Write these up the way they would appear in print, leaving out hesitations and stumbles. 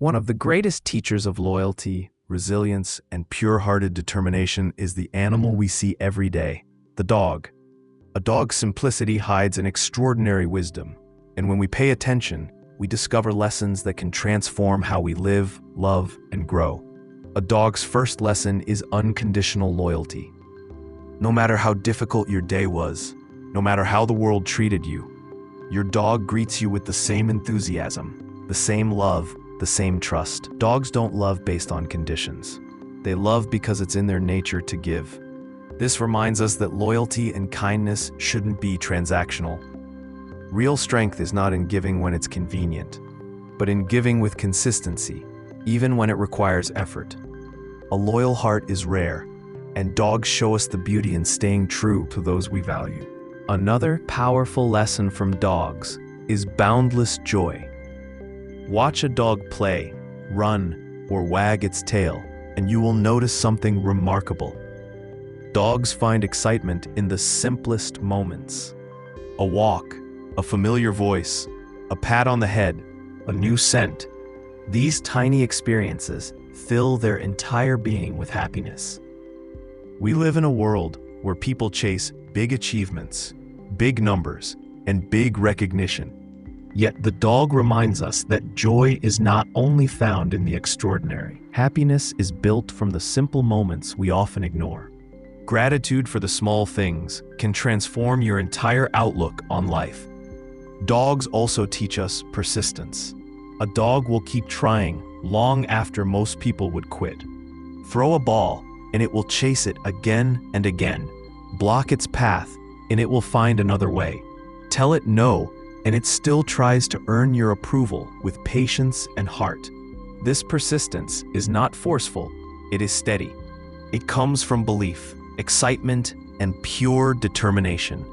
One of the greatest teachers of loyalty, resilience, and pure-hearted determination is the animal we see every day, the dog. A dog's simplicity hides an extraordinary wisdom, and when we pay attention, we discover lessons that can transform how we live, love, and grow. A dog's first lesson is unconditional loyalty. No matter how difficult your day was, no matter how the world treated you, your dog greets you with the same enthusiasm, the same love, the same trust. Dogs don't love based on conditions. They love because it's in their nature to give. This reminds us that loyalty and kindness shouldn't be transactional. Real strength is not in giving when it's convenient, but in giving with consistency, even when it requires effort. A loyal heart is rare, and dogs show us the beauty in staying true to those we value. Another powerful lesson from dogs is boundless joy. Watch a dog play, run, or wag its tail, and you will notice something remarkable. Dogs find excitement in the simplest moments. A walk, a familiar voice, a pat on the head, a new scent. These tiny experiences fill their entire being with happiness. We live in a world where people chase big achievements, big numbers, and big recognition. Yet the dog reminds us that joy is not only found in the extraordinary. Happiness is built from the simple moments we often ignore. Gratitude for the small things can transform your entire outlook on life. Dogs also teach us persistence. A dog will keep trying long after most people would quit. Throw a ball, and it will chase it again and again. Block its path, and it will find another way. Tell it no, and it still tries to earn your approval with patience and heart. This persistence is not forceful, it is steady. It comes from belief, excitement, and pure determination.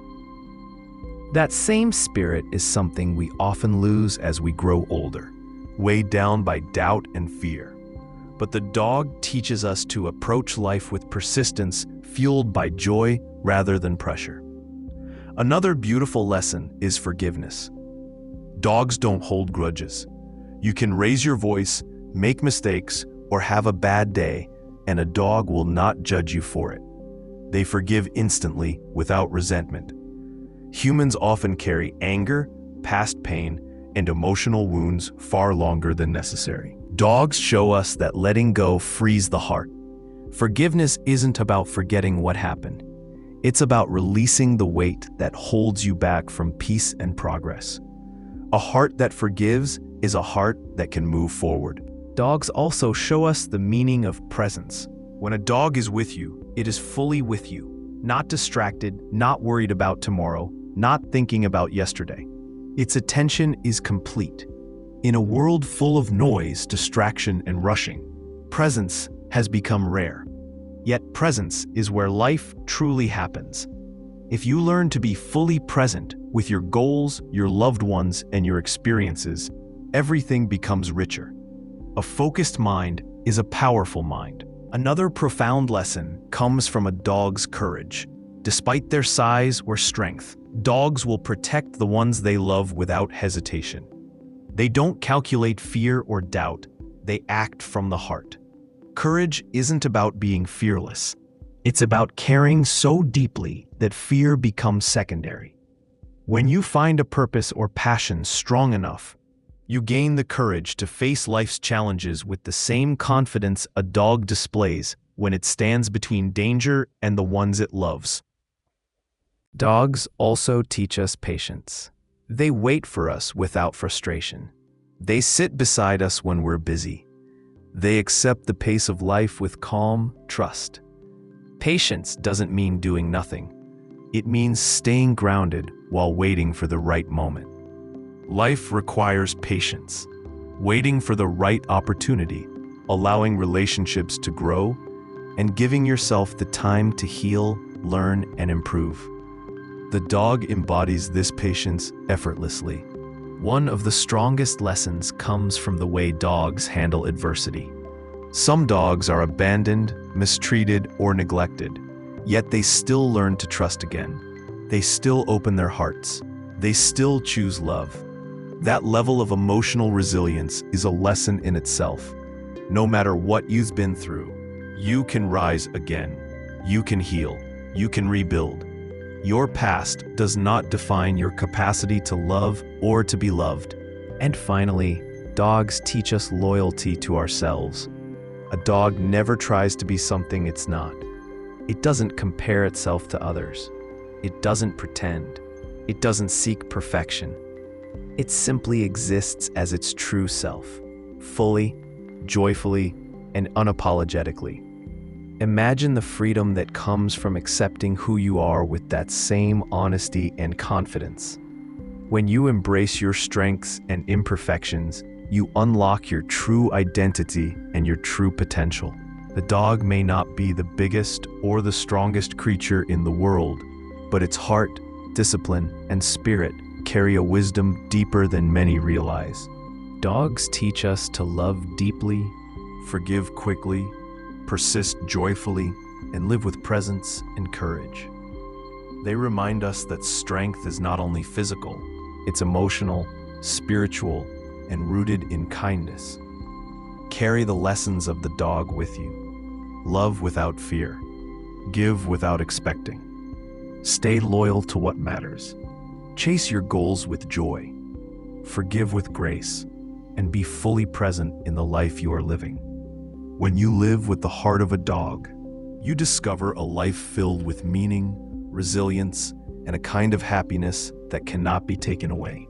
That same spirit is something we often lose as we grow older, weighed down by doubt and fear. But the dog teaches us to approach life with persistence, fueled by joy rather than pressure. Another beautiful lesson is forgiveness. Dogs don't hold grudges. You can raise your voice, make mistakes, or have a bad day, and a dog will not judge you for it. They forgive instantly without resentment. Humans often carry anger, past pain, and emotional wounds far longer than necessary. Dogs show us that letting go frees the heart. Forgiveness isn't about forgetting what happened. It's about releasing the weight that holds you back from peace and progress. A heart that forgives is a heart that can move forward. Dogs also show us the meaning of presence. When a dog is with you, it is fully with you, not distracted, not worried about tomorrow, not thinking about yesterday. Its attention is complete. In a world full of noise, distraction, and rushing, presence has become rare. Yet presence is where life truly happens. If you learn to be fully present with your goals, your loved ones, and your experiences, everything becomes richer. A focused mind is a powerful mind. Another profound lesson comes from a dog's courage. Despite their size or strength, dogs will protect the ones they love without hesitation. They don't calculate fear or doubt, they act from the heart. Courage isn't about being fearless. It's about caring so deeply that fear becomes secondary. When you find a purpose or passion strong enough, you gain the courage to face life's challenges with the same confidence a dog displays when it stands between danger and the ones it loves. Dogs also teach us patience. They wait for us without frustration. They sit beside us when we're busy. They accept the pace of life with calm trust. Patience doesn't mean doing nothing. It means staying grounded while waiting for the right moment. Life requires patience, waiting for the right opportunity, allowing relationships to grow, and giving yourself the time to heal, learn, and improve. The dog embodies this patience effortlessly. One of the strongest lessons comes from the way dogs handle adversity. Some dogs are abandoned, mistreated, or neglected, yet they still learn to trust again. They still open their hearts. They still choose love. That level of emotional resilience is a lesson in itself. No matter what you've been through, you can rise again. You can heal. You can rebuild. Your past does not define your capacity to love or to be loved. And finally, dogs teach us loyalty to ourselves. A dog never tries to be something it's not. It doesn't compare itself to others. It doesn't pretend. It doesn't seek perfection. It simply exists as its true self, fully, joyfully, and unapologetically. Imagine the freedom that comes from accepting who you are with that same honesty and confidence. When you embrace your strengths and imperfections, you unlock your true identity and your true potential. The dog may not be the biggest or the strongest creature in the world, but its heart, discipline, and spirit carry a wisdom deeper than many realize. Dogs teach us to love deeply, forgive quickly, persist joyfully, and live with presence and courage. They remind us that strength is not only physical, it's emotional, spiritual, and rooted in kindness. Carry the lessons of the dog with you. Love without fear. Give without expecting. Stay loyal to what matters. Chase your goals with joy. Forgive with grace. And be fully present in the life you are living. When you live with the heart of a dog, you discover a life filled with meaning, resilience, and a kind of happiness that cannot be taken away.